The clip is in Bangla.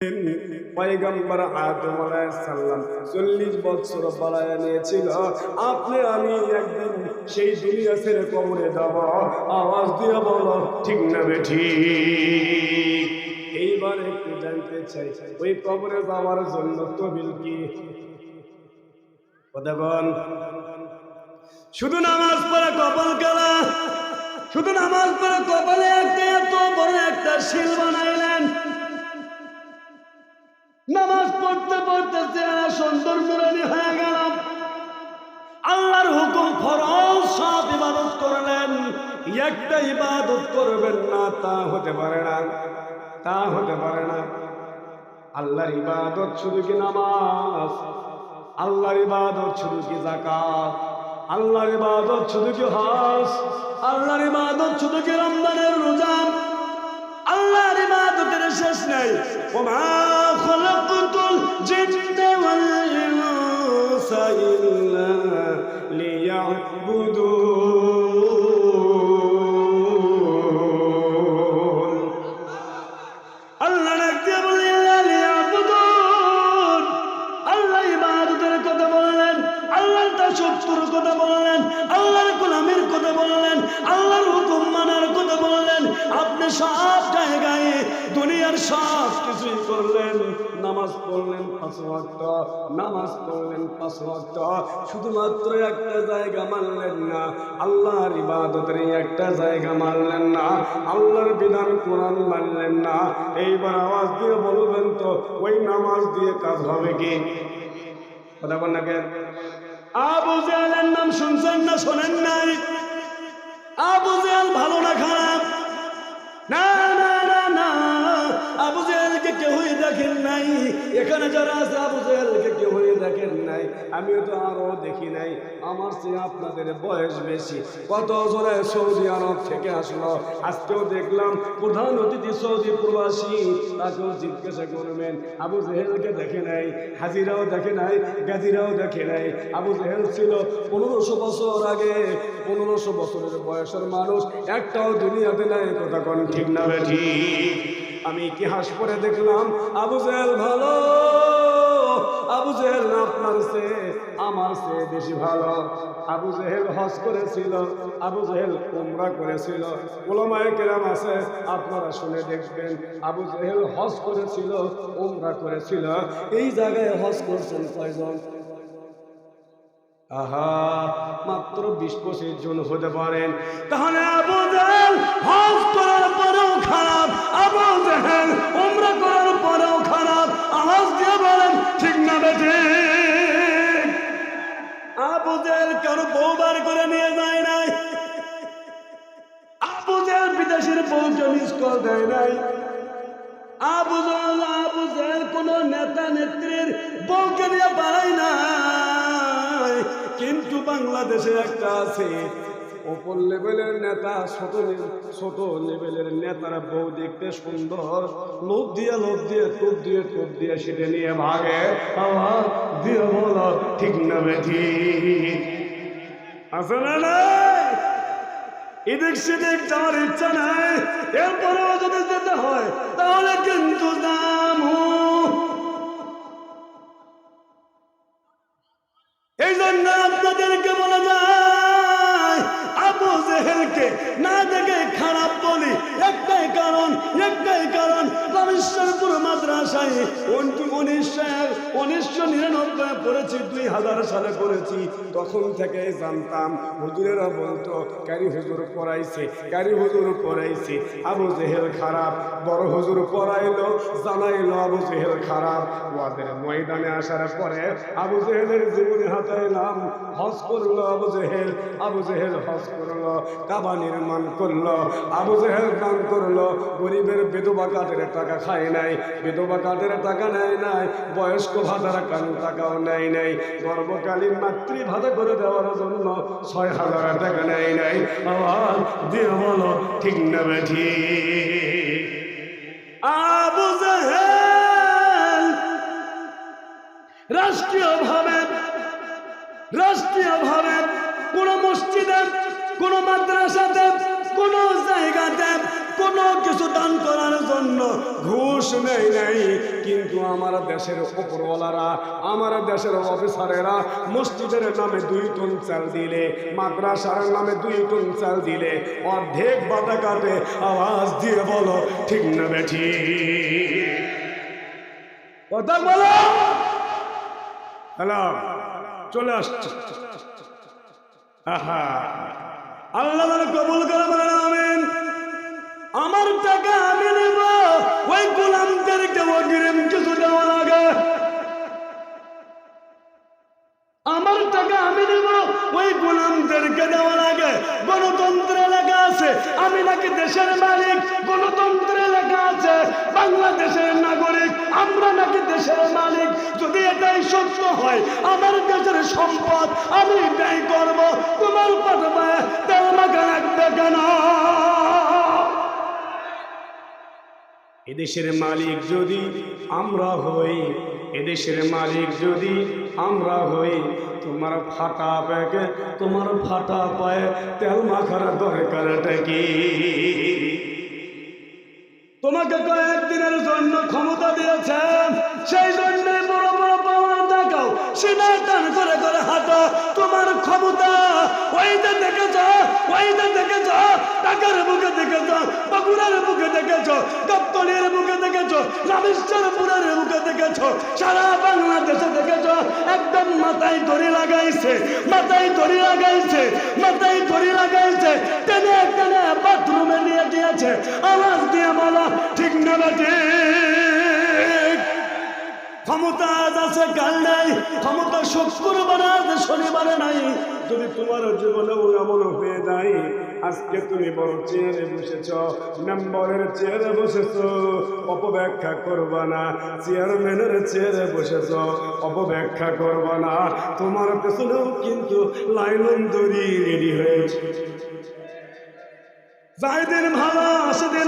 পয়গম্বর আদম আলাইহিস সালাম 40 বছর বাড়ায় নিয়েছিল। আপনি আমি একদিন সেই দুনিয়া ছেড়ে কবরে যাব। আওয়াজ দিয়ে বলো ঠিক না বেঠিক? এইবার একটু জানতে চাই, ওই কবরে যাওয়ার জন্য তবিল কি? কথা বল। শুধু নামাজ পড়া কপাল কালা, শুধু নামাজ পড়া কপালে একটা এত বড় একটা শিল বানাইলেন। নামাজ পড়তে পড়তে চেহারা সুন্দর নুরানি হয়ে গেল। আল্লাহর হুকুম ফরজ সব ইবাদত করলেন, একটা ইবাদত করবেন না তা হতে পারে না, তা হতে পারে না। আল্লাহর ইবাদত শুধু কি নামাজ? আল্লাহর ইবাদত শুধু কি যাকাত? আল্লাহর ইবাদত শুধু কি হজ? আল্লাহর ইবাদত শুধু কি রমজানের রোজা? আল্লাহর ইবাদতের শেষ নাই। ওমা খালাকতুল জিন্না ওয়াল ইনসা ইল্লা লিয়াবুদুন। আল্লাহ ডাকতে বললেন ইল্লা লিয়াবুদুন। আল্লাহ ইবাদতের কথা বললেন, আল্লাহর তাশাব্বুর কথা বললেন, আল্লাহর গোলামির কথা বললেন, আল্লাহর হুকুম মানার কথা বললেন। আপনি সব জায়গায় দুনিয়ার সব কিছুই করলেন, নামাজ পড়লেন 5 ওয়াক্ত, নামাজ পড়লেন 5 ওয়াক্ত, শুধুমাত্র একটা জায়গা মানলেন না, আল্লাহর ইবাদতের একটা জায়গা মানলেন না, আল্লাহর বিধান কোরআন মানলেন না। এইবার আওয়াজ দিয়ে বলবেন তো ওই নামাজ দিয়ে কাজ হবে কি? কথা বল না কেন? আবু জাহেলের নাম শুনছেন না শোনেন নাই? আবু জাহেল ভালো না খারাপ? না না না না, আবু জাহেলকে কেউই দেখেন নাই। এখানে যারা আছে আবু জাহেলকে কেউই দেখেন নাই, আমিও তো আরো দেখি নাই। আমার চেয়ে আপনাদের বয়স বেশি। কত জনে সৌদি আরব থেকে আসলো, আজকেও দেখলাম প্রধান অতিথি সৌদি প্রবাসী, তাকেও জিজ্ঞাসা করবেন আবু জাহেলকে দেখে নাই, হাজিরাও দেখে নাই, গাজিরাও দেখে নাই। আবু জাহেল ছিল 1500 বছর আগে, 1500 বছরের বয়সের মানুষ, একটাও দুনিয়াতে নাই। কথা কোন ঠিক না বেঠিক? আমি ইতিহাস পড়ে দেখলাম আবু জাহেল ভালো। আবু জাহেল আপনার চেয়ে আমার চেয়ে বেশি ভালো। আবু জাহেল হজ করেছিল, আবু জাহেল উমরা করেছিল। উলামায়ে কেরাম আছে, আপনারা শুনে দেখবেন। আবু জাহেল হজ করেছিল, উমরা করেছিল। এই জায়গায় হজ করছেন কয়জন? আহা, মাত্র 20-25 জন হতে পারেন। তাহলে আবু জাহেল হজ করার পরেও খারাপ, আবু জাহেল উমরা করার পরেও খারাপ। আওয়াজ দিয়ে বলেন ঠিক না বেঠিক? আবু জাহেল কারো বউ বার করে নিয়ে যায় নাই, আবু জাহেল বিদেশের বউকে মিস কল দেয় নাই, আবু জাহেল কোন নেতা নেত্রীর বউকে নিয়ে পালায় নাই। কিন্তু বাংলাদেশে একটা আছে ওপর লেভেলের নেতা, ছোট লেভেলের নেতারা বউ দেখতে সুন্দর, লোভ দিয়ে টোপ দিয়ে সেটা নিয়ে ভাগে। আওয়াজ দিয়ে বলো ঠিক না বেঠিক? আছে না নাই? এদিক সেদিক যাওয়ার ইচ্ছা নাই, এরপরেও যদি যেতে হয় তাহলে কিন্তু দাম। এই জন্য আপনাদেরকে বলা যায় আবু জাহেলকে না দেখে খারাপ বলি একটাই কারণ, রামেশ্বরপুর মাদ্রাসায় 1999 পড়েছি, 2000 সালে পড়েছি। তখন থেকে জানতাম, হুজুরেরা বলতো কারি হুজুর পড়াইছে আবু জাহেল খারাপ। বড় হুজুর পড়াইলো, জানাইলো আবু জাহেল খারাপ। ওয়াজের ময়দানে আসার পরে আবু জাহেলের জীবনে হাতাইলাম। হজ করলো আবু জাহেল হজ করলো, কাবা নির্মাণ করলো, আবু জাহেল দান করলো। গরিবের বিধবা কার্ডের টাকা খায় নাই, বিধবা কার্ডের টাকা নেয় নাই, বয়স্ক ভাতার টাকাও নেয় নাই, গর্ভকালীন মাতৃ ভাতা করে দেওয়ার জন্য 6000 টাকা নেয় নাই। আওয়াজ দিয়ে বলো ঠিক না বেঠিক? আবু জাহেল রাষ্ট্রীয়ভাবে কোন মসজিদে, কোন মাদ্রাসাতে, কোন জায়গাতে কোনো কিছু দান করার জন্য ঘুষ নেই নাই, কিন্তু আমার দেশের উপরওয়ালারা, আমার দেশের অফিসারেরা মসজিদের নামে 2 টন চাল দিলে, মাদ্রাসার নামে 2 টন চাল দিলে অর্ধেক বাধা কাটে। আওয়াজ দিয়ে বলো ঠিক না বেঠি? কথা বলো। হ্যালো, চলে আসছে। আহা, আল্লাহ কবুল করে বলেন আমিন। আমার টাকা আমি নেব, ওই গোলামদেরকে অগ্রিম কিছু দেওয়া লাগে। আমার টাকা আমি নেব, ওই গোলামদেরকে দেওয়া লাগে। গণতন্ত্রে লেখা আছে আমি নাকি দেশের মালিক, গণতন্ত্রে লেখা আছে বাংলাদেশের নাগরিক, আমরা নাকি দেশের মালিক। যদি এটাই সত্য হয়, আমার দেশের সম্পদ আমি ব্যয় করব, তোমার পাঠাবে তেল মাখা রাখবে কেন? এদেশের মালিক যদি আমরা হই, এদেশের মালিক যদি আমরা হই, তোমার ফাটা প্যাকে, তোমার ফাটা পায়ে তেল মাখার দরকারটা কি? তোমাকে কয়েকদিনের জন্য ক্ষমতা দিয়েছেন, সেই জন্য বড় বড় পাওয়ার দেখাও, সিনা টান করে করে হাঁটো। তোমার ক্ষমতা ওইটা দেখেছ, ওইটা দেখেছ, টাকার বুকে দেখেছ, বগুড়ার বুকে দেখেছ, গাবতলীর বুকে দেখেছ, রামেশ্বরপুরের বুকে দেখেছ, সারা বাংলাদেশে দেখেছ। একদম মাথায় দড়ি লাগাইছে, মাথায় দড়ি লাগাইছে, মাথায় দড়ি লাগাইছে, টেনে টেনে বাথরুমে নিয়ে গিয়েছে। আওয়াজ দিয়ে বলা ঠিক না বেটে? ক্ষমতা আজ আছে কাল নাই, ক্ষমতা শুক্রবারে আছে শনিবারে নাই। যদি তোমার জীবনে এমন হয়ে যায়, আজকে তুমি বড় চেয়ারে বসেছ, মেম্বারের চেয়ারে বসেছ, অপব্যাখ্যা করবা না। চেয়ারম্যানের চেয়ারে বসেছ, অপব্যাখ্যা করবা না। তোমার পেছনেও কিন্তু লাইন দড়ি রেডি হয়েছে। যাই দিন ভালো, সেদিন